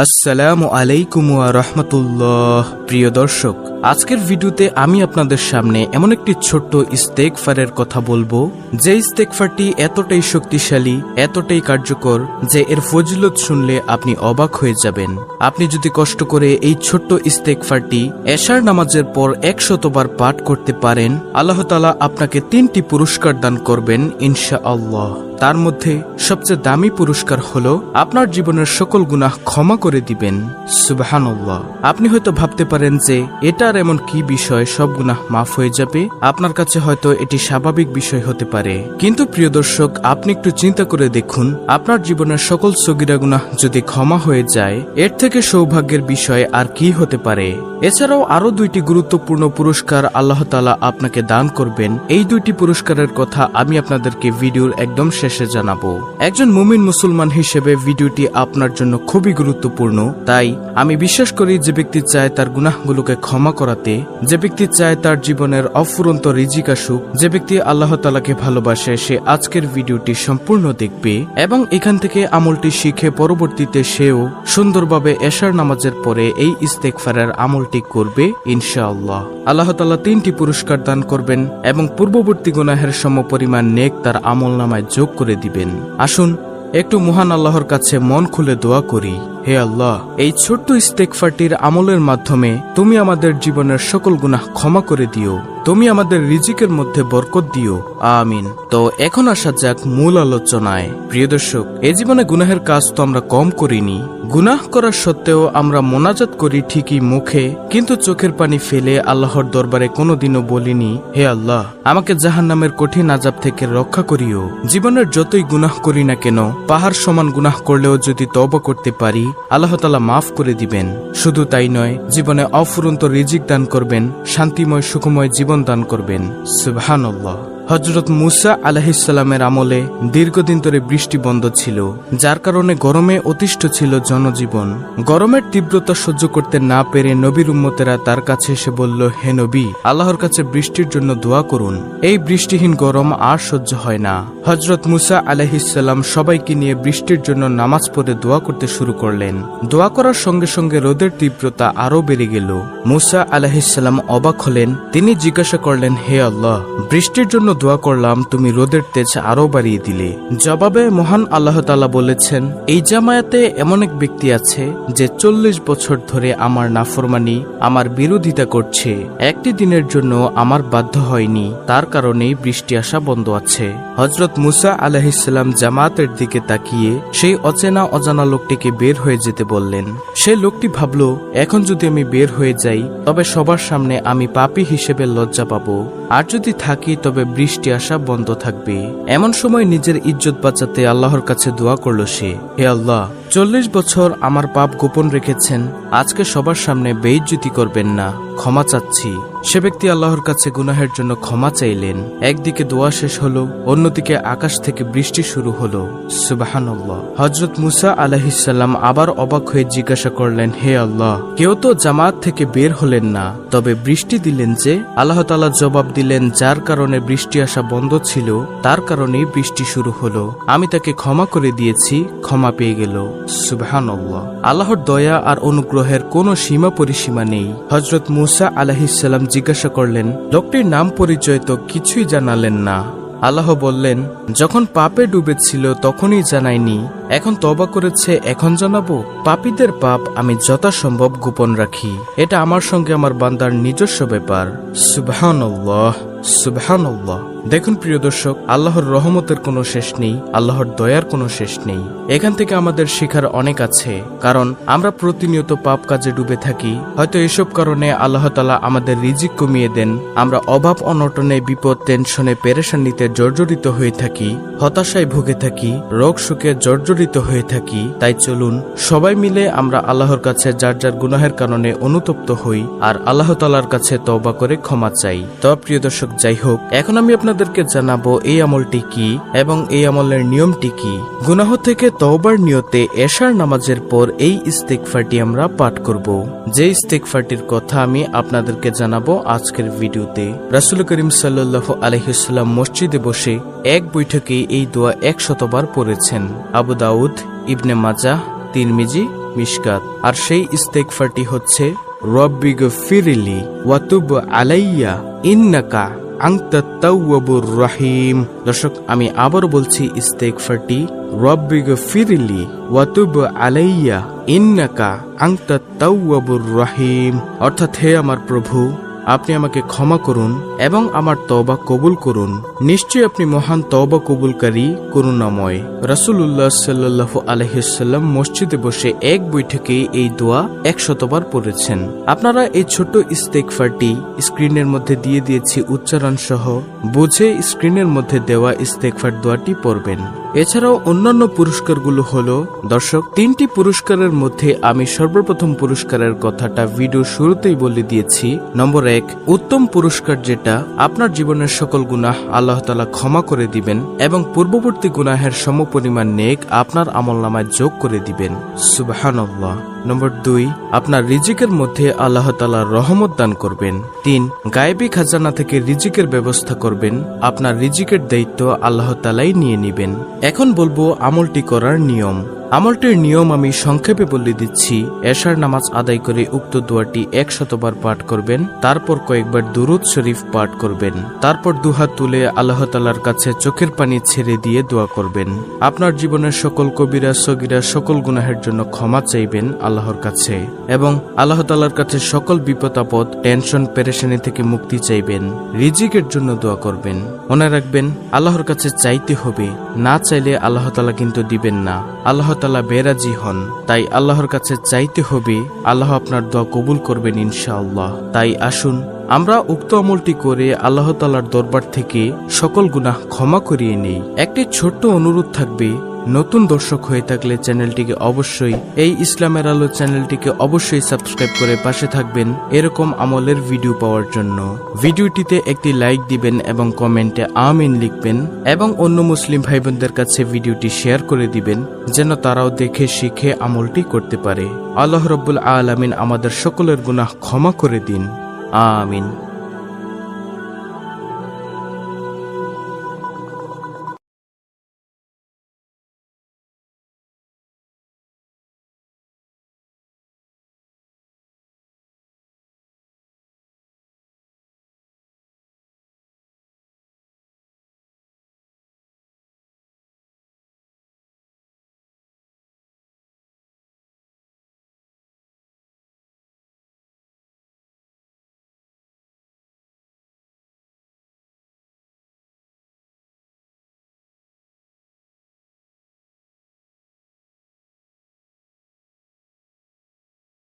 আসসালামু আলাইকুম ওয়া রাহমাতুল্লাহ। প্রিয় দর্শক, আজকের ভিডিওতে আমি আপনাদের সামনে এমন একটি ছোট্ট ইস্তেগফারের কথা বলবো, যে ইস্তেগফারটি এতটাই শক্তিশালী, এতটাই কার্যকর যে এর ফজিলত শুনলে আপনি অবাক হয়ে যাবেন। আপনি যদি কষ্ট করে এই ছোট্ট ইস্তেগফারটি এশার নামাজের পর 100 বার পাঠ করতে পারেন, আল্লাহ তাআলা আপনাকে 3টি পুরস্কার দান করবেন ইনশাআল্লাহ। তার মধ্যে সবচেয়ে দামি পুরস্কার হলো আপনার জীবনের সকল গুনাহ ক্ষমা করে দিবেন। সুবহানাল্লাহ। আপনি হয়তো ভাবতে পারেন যে এটার এমন কি বিষয়, সব গুনাহ মাফ হয়ে যাবে। আপনার কাছে হয়তো এটি স্বাভাবিক বিষয় হতে পারে, কিন্তু প্রিয় দর্শক, আপনি একটু চিন্তা করে দেখুন, আপনার জীবনের সকল সগীরা গুনাহ যদি ক্ষমা হয়ে যায়, এর থেকে সৌভাগ্যের বিষয় আর কি হতে পারে। এছাড়াও আরো 2টি গুরুত্বপূর্ণ পুরস্কার আল্লাহ তাআলা আপনাকে দান করবেন। এই 2টি পুরস্কারের কথা আমি আপনাদেরকে ভিডিওর একদম শেষে জানাবো। একজন মুমিন মুসলমান হিসেবে ভিডিওটি আপনার জন্য খুবই গুরুত্বপূর্ণ। তাই আমি বিশ্বাস করি, যে ব্যক্তি চায় তার গুনাহগুলোকে ক্ষমা করাতে, যে ব্যক্তি চায় তার জীবনের অফুরন্ত রিজিক আসুক, যে ব্যক্তি আল্লাহ তাআলাকে ভালোবাসে, সে আজকের ভিডিওটি সম্পূর্ণ দেখবে এবং এখান থেকে আমলটি শিখে পরবর্তীতে সেও সুন্দরভাবে এশার নামাজের পরে এই ইস্তেগফারের আমলটি করবে ইনশাআল্লাহ। আল্লাহ তাআলা 3টি পুরস্কার দান করবেন এবং পূর্ববর্তী গুনাহের সমপরিমাণ নেক তার আমলনামায় যোগ করে দিবেন। আসুন একটু মহান আল্লাহর কাছে মন খুলে দোয়া করি। হে আল্লাহ, এই ছোট্ট ইস্তেগফারটির আমলের মাধ্যমে তুমি আমাদের জীবনের সকল গুনাহ ক্ষমা করে দিও, তুমি আমাদের রিজিকের মধ্যে বরকত দিও, আমিন। তো এখন আসা যাক মূল আলোচনায়। প্রিয় দর্শক, এই জীবনে গুনাহের কাজ তো আমরা কম করিনি। গুনাহ করার সত্ত্বেও আমরা মোনাজাত করি ঠিকই মুখে, কিন্তু চোখের পানি ফেলে আল্লাহর দরবারে কোনোদিনও বলিনি, হে আল্লাহ, আমাকে জাহান্নামের কঠিন আযাব থেকে রক্ষা করিও। জীবনের যতই গুনাহ করি না কেন, পাহাড় সমান গুনাহ করলেও যদি তওবা করতে পারি, আল্লাহ তাআলা মাফ করে দিবেন। শুধু তাই নয়, জীবনে অফুরন্ত রিজিক দান করবেন, শান্তিময় সুখময় জীবন দান করবেন। সুবহানাল্লাহ। হযরত মুসা আলাইহিসসালামের আমলে দীর্ঘদিন ধরে বৃষ্টি বন্ধ ছিল, যার কারণে গরমে অতিষ্ঠ ছিল জনজীবন। গরমের তীব্রতা সহ্য করতে না পেরে নবীর উম্মতেরা তার কাছে এসে বলল, হে নবী, আল্লাহর কাছে বৃষ্টির জন্য দোয়া করুন, এই বৃষ্টিহীন গরম আর সহ্য হয় না। হযরত মুসা আলাইহিসসালাম সবাইকে নিয়ে বৃষ্টির জন্য নামাজ পড়ে দোয়া করতে শুরু করলেন। দোয়া করার সঙ্গে সঙ্গে রোদের তীব্রতা আরো বেড়ে গেল। মুসা আলাইহিসসালাম অবাক হলেন। তিনি জিজ্ঞাসা করলেন, হে আল্লাহ, বৃষ্টির জন্য দোয়া করলাম, তুমি রোদের তেজ আরো বাড়িয়ে দিলে। জবাবে মহান আল্লাহ তাআলা বলেছেন, এই জামায়াতে এমন এক ব্যক্তি আছে যে 40 বছর ধরে আমার নাফরমানি, আমার বিরোধিতা করছে, একটি দিনের জন্য আমার বাধ্য হয়নি, তার কারণেই বৃষ্টি আসা বন্ধ আছে। হযরত মুসা আলাইহিসসালাম জামায়াতের দিকে তাকিয়ে সেই অচেনা অজানা লোকটিকে বের হয়ে যেতে বললেন। সেই লোকটি ভাবল, এখন যদি আমি বের হয়ে যাই, তবে সবার সামনে আমি পাপী হিসেবে লজ্জা পাবো, আর যদি থাকি তবে বৃষ্টি আসা বন্ধ থাকবে। এমন সময় নিজের ইজ্জত বাঁচাতে আল্লাহর কাছে দোয়া করল সে, হে আল্লাহ, 40 বছর আমার পাপ গোপন রেখেছেন, আজকে সবার সামনে বেইজ্জতি করবেন না, ক্ষমা চাচ্ছি। সে ব্যক্তি আল্লাহর কাছে গুনাহের জন্য ক্ষমা চাইলেন। একদিকে দোয়া শেষ হলো, অন্যদিকে আকাশ থেকে বৃষ্টি শুরু হলো। সুবহানাল্লাহ। হযরত মুসা আলাইহিসসালাম আবার অবাক হয়ে জিজ্ঞাসা করলেন, হে আল্লাহ, কেউ তো জামাত থেকে বের হলেন না, তবে বৃষ্টি দিলেন যে? আল্লাহ তাআলা জবাব দিলেন, যার কারণে বৃষ্টি আসা বন্ধ ছিল, তার কারণেই বৃষ্টি শুরু হলো, আমি তাকে ক্ষমা করে দিয়েছি, ক্ষমা পেয়ে গেল। সুবহানাল্লাহ। আল্লাহর দয়া আর অনুগ্রহের কোনো সীমা পরিসীমা নেই। হযরত মুসা আলাইহিসসালাম জিজ্ঞাসা করলেন, লোকটির নাম পরিচয় তো কিছুই জানালেন না। আল্লাহ বললেন, যখন পাপে ডুবেছিল তখনই জানাইনি, এখন তওবা করেছে এখন জানাবো? পাপীদের পাপ আমি যথাসম্ভব গোপন রাখি, এটা আমার সঙ্গে আমার বান্দার নিজস্ব ব্যাপার। সুবহানাল্লাহ, সুবহানাল্লাহ। দেখুন প্রিয় দর্শক, আল্লাহর রহমতের কোনো শেষ নেই, আল্লাহর দয়ার কোনো শেষ নেই। এখান থেকে আমাদের শেখার অনেক আছে, কারণ আমরা প্রতিনিয়ত পাপ কাজে ডুবে থাকি। হয়তো এসব কারণে আল্লাহ তাআলা আমাদের রিজিক কমিয়ে দেন, আমরা অভাব অনটনে, বিপদ, টেনশনে, পেরেশানিতে জর্জরিত হয়ে থাকি, হতাশায় ভুগে থাকি, রোগ শোকে জর্জরিত হয়ে থাকি। তাই চলুন সবাই মিলে আমরা আল্লাহর কাছে যার যার গুনাহের কারণে অনুতপ্ত হই, আর আল্লাহ তাআলার কাছে তওবা করে ক্ষমা চাই। তো প্রিয় দর্শক, যাই হোক, এখন আমি আপনাদেরকে জানাবো এই আমলটি কি এবং এই আমলের নিয়মটি কি। গুনাহ থেকে তওবার নিয়তে এশার নামাজের পর এই ইস্তেগফারটি আমরা পাঠ করব। যে ইস্তেগফারটির কথা আমি আপনাদেরকে জানাবো আজকের ভিডিওতে। রাসূল করিম সাল্লাল্লাহু আলাইহি ওয়াসাল্লাম মসজিদে বসে এক বৈঠকে এই দোয়া 100 বার পড়েছেন। আবু দাউদ, ইবনে মাজাহ, তিরমিজি মিশকাত। আর সেই ইস্তেগফারটি হচ্ছে রব্বিগফিরলি ওয়া তুব আলাইয়া ইন্নাকা আনতাত তাওয়াবুর রহিম। দর্শক, আমি আবার বলছি ইস্তেগফারটি রব্বিগফিরলি ওয়া তুব আলাইয়া ইন্নাকা আনতাত তাওয়াবুর রহিম, অর্থাৎ হে আমার প্রভু, আপনি আমাকে ক্ষমা করুন এবং আমার তওবা কবুল করুন। নিশ্চয়ই আপনি মহান তওবা কবুলকারী, করুণাময়। রাসূলুল্লাহ সাল্লাল্লাহু আলাইহি ওয়াসাল্লাম মসজিদে বসে এক বৈঠকে এই দোয়া 100 বার পড়েছেন। আপনারা এই ছোট্ট ইস্তেগফারটি স্ক্রিনের মধ্যে দিয়ে দিয়েছি উচ্চারণ সহ, বুঝে স্ক্রিনের মধ্যে দেওয়া ইস্তেগফার দোয়াটি পড়বেন। এছাড়াও অন্যান্য পুরস্কারগুলো হলো, দর্শক, 3টি পুরস্কারের মধ্যে আমি সর্বপ্রথম পুরস্কারের কথাটা ভিডিও শুরুতেই বলে দিয়েছি। নম্বর 1, উত্তম পুরস্কার, যেটা আপনার জীবনের সকল গুনাহ আল্লাহ তাআলা ক্ষমা করে দিবেন এবং পূর্ববর্তী গুনাহের সমপরিমাণ নেক আপনার আমলনামায় যোগ করে দিবেন। সুবহানাল্লাহ। নম্বর 2, আপনার রিজিকের মধ্যে আল্লাহ তাআলা রহমত দান করবেন। 3, গায়েবী খাজানা থেকে রিজিকের ব্যবস্থা করবেন। আপনার রিজিকের দায়িত্ব আল্লাহ তাআলাই নিয়ে নেবেন। এখন বলবো আমলটি করার নিয়ম। আমলটির নিয়ম আমি সংক্ষেপে বলে দিচ্ছি। এশার নামাজ আদায় করে উক্ত দোয়াটি 100 বার পাঠ করবেন, তারপর কয়েকবার দুরূদ শরীফ পাঠ করবেন, তারপর দুহাত তুলে আল্লাহ তাআলার কাছে চোখের পানি ছেড়ে দিয়ে দোয়া করবেন। আপনার জীবনের সকল কবিরা সগীরা সকল গুনাহের জন্য ক্ষমা চাইবেন আল্লাহর কাছে এবং আল্লাহ তাআলার কাছে সকল বিপদ আপদ, টেনশন, পেরেশানি থেকে মুক্তি চাইবেন। রিজিকের জন্য দোয়া করবেন। মনে রাখবেন, আল্লাহর কাছে চাইতে হবে, না চাইলে আল্লাহ তাআলা কিন্তু দিবেন না। আল্লাহ তাআলা বেরাজি হন, তাই আল্লাহর কাছে চাইতে হবে। আল্লাহ আপনার দোয়া কবুল করবেন ইনশাআল্লাহ। তাই আসুন আমরা উক্ত আমলটি করে আল্লাহ তাআলার দরবার থেকে সকল গুনাহ ক্ষমা করিয়ে নেই। একটি ছোট্ট অনুরোধ থাকবে, নতুন দর্শক হয়ে থাকলে চ্যানেলটিকে অবশ্যই, এই ইসলামের আলো চ্যানেলটিকে অবশ্যই সাবস্ক্রাইব করে পাশে থাকবেন এরকম আমলের ভিডিও পাওয়ার জন্য। ভিডিওটিতে একটি লাইক দিবেন এবং কমেন্টে আমিন লিখবেন এবং অন্য মুসলিম ভাই বোনদের কাছে ভিডিওটি শেয়ার করে দিবেন, যেন তারাও দেখে শিখে আমলটি করতে পারে। আল্লাহ রাব্বুল আলামিন আমাদের সকলের গুনাহ ক্ষমা করে দিন। আমিন।